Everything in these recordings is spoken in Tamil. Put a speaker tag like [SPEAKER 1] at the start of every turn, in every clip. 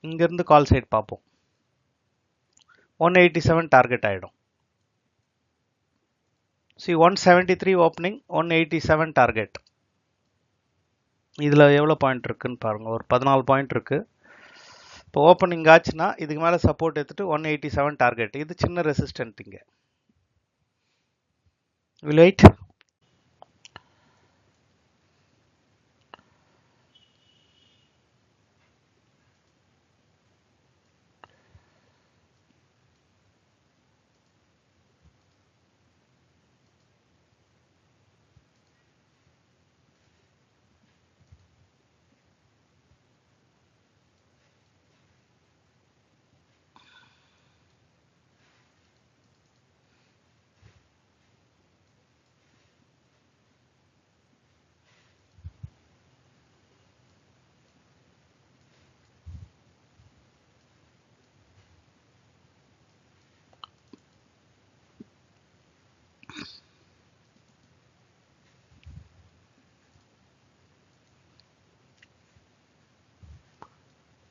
[SPEAKER 1] இங்கேருந்து கால் சைட் பார்ப்போம். 187 டார்கெட் ஆகிடும். See 173 opening, 187 target. இதில் எவ்வளோ பாயிண்ட் இருக்குன்னு பாருங்கள். ஒரு 14 பாயிண்ட் இருக்குது. இப்போ ஓப்பனிங் ஆச்சுன்னா இதுக்கு மேலே சப்போர்ட் எடுத்துட்டு 187 டார்கெட். இது சின்ன ரெசிஸ்டன்ட். இங்கே வில் வெயிட்.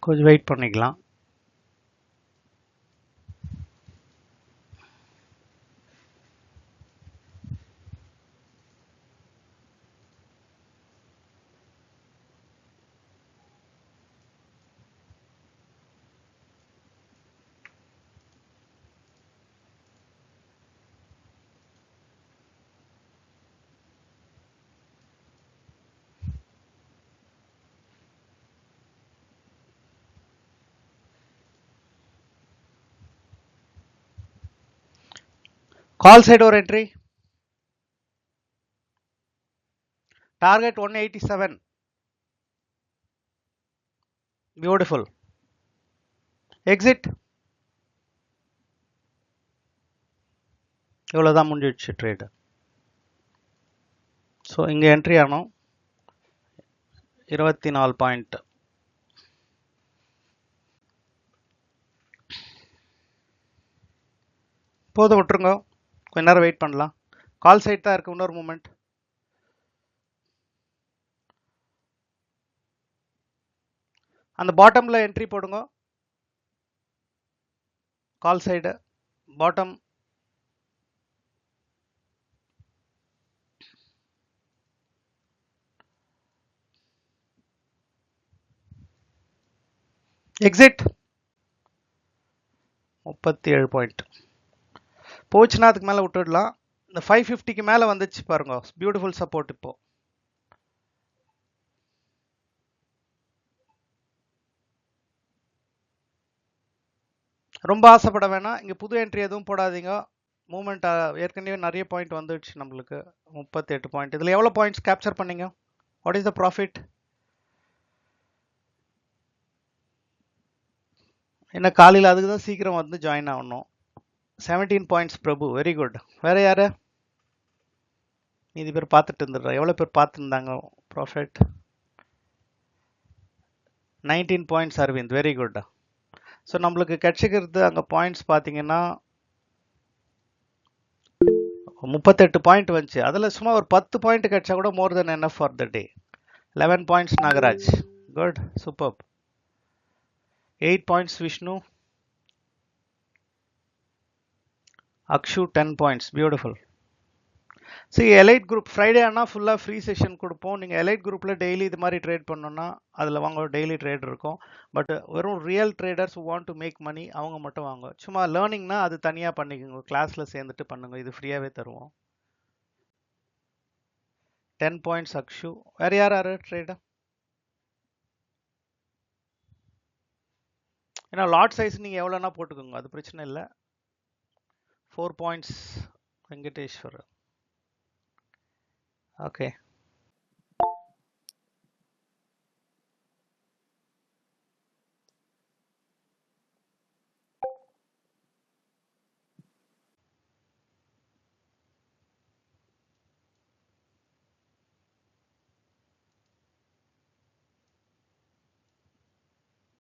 [SPEAKER 1] கொஞ்சம் வெயிட் பண்ணிக்கலாம். கால் சைடு ஒரு என்ட்ரி. டார்கெட் 187. பியூட்டிஃபுல். எக்ஸிட். இவ்வளோதான் முடிஞ்சிடுச்சு ட்ரேடு. ஸோ இங்கே என்ட்ரி ஆனோம். 24 பாயிண்ட். போதும், விட்டுருங்க. கொஞ்ச நேரம் வெயிட் பண்ணலாம். கால் சைட் தான் இருக்குது. இன்னொரு மூமெண்ட். அந்த பாட்டமில் என்ட்ரி போடுங்க. Call side bottom. Exit. 37 point போச்சுன்னா அதுக்கு மேலே விட்டுடலாம். இந்த 550க்கு மேலே வந்துச்சு பாருங்க. Beautiful support. இப்போ ரொம்ப ஆசைப்பட வேணாம். இங்கே புது என்ட்ரி எதுவும் போடாதீங்க. மூமெண்ட் ஏற்கனவே நிறைய பாயிண்ட் வந்துடுச்சு நம்மளுக்கு. 38 பாயிண்ட். இதில் எவ்வளோ பாயிண்ட்ஸ் கேப்சர் பண்ணீங்க? What is the profit? என்ன காலையில் அதுக்கு தான் சீக்கிரம் வந்து ஜாயின் ஆகணும். 17 பாயிண்ட்ஸ் பிரபு, வெரி குட். வேறு யார்? மீதி பேர் பார்த்துட்டு இருந்துடுறா. எவ்வளோ பேர் பார்த்துருந்தாங்க profit? 19 points Aravind, very good. So நம்மளுக்கு கிடைச்சிக்கிறது அங்கே பாயிண்ட்ஸ் பார்த்தீங்கன்னா 38 பாயிண்ட் வந்துச்சு. அதில் சும்மா ஒரு 10 பாயிண்ட் கிடைச்சா கூட more then enough for the day. 11 points Nagaraj, good, super. 8 points Vishnu. Akshu 10 points, beautiful. சரி, எலைட் குரூப் ஃப்ரைடே ஆனால் ஃபுல்லாக ஃப்ரீ செஷன் கொடுப்போம். நீங்கள் எலைட் குரூப்பில் டெய்லி இது மாதிரி ட்ரேட் பண்ணோன்னா அதில் வாங்க. டெய்லி ட்ரேட் இருக்கும். பட் வெறும் real traders want to make money அவங்க மட்டும் வாங்க. சும்மா லேர்னிங்னா அது தனியாக பண்ணிக்கோங்க. கிளாஸில் சேர்ந்துட்டு பண்ணுங்க. இது ஃப்ரீயாகவே தருவோம். 10 பாயிண்ட்ஸ் அக்ஷு. வேறு யார் ட்ரேடு? ஏன்னா லாட் சைஸ் நீங்கள் எவ்வளோனா போட்டுக்கோங்க, அது பிரச்சனை இல்லை. 4 பாயிண்ட்ஸ் வெங்கடேஸ்வர். ஓகே.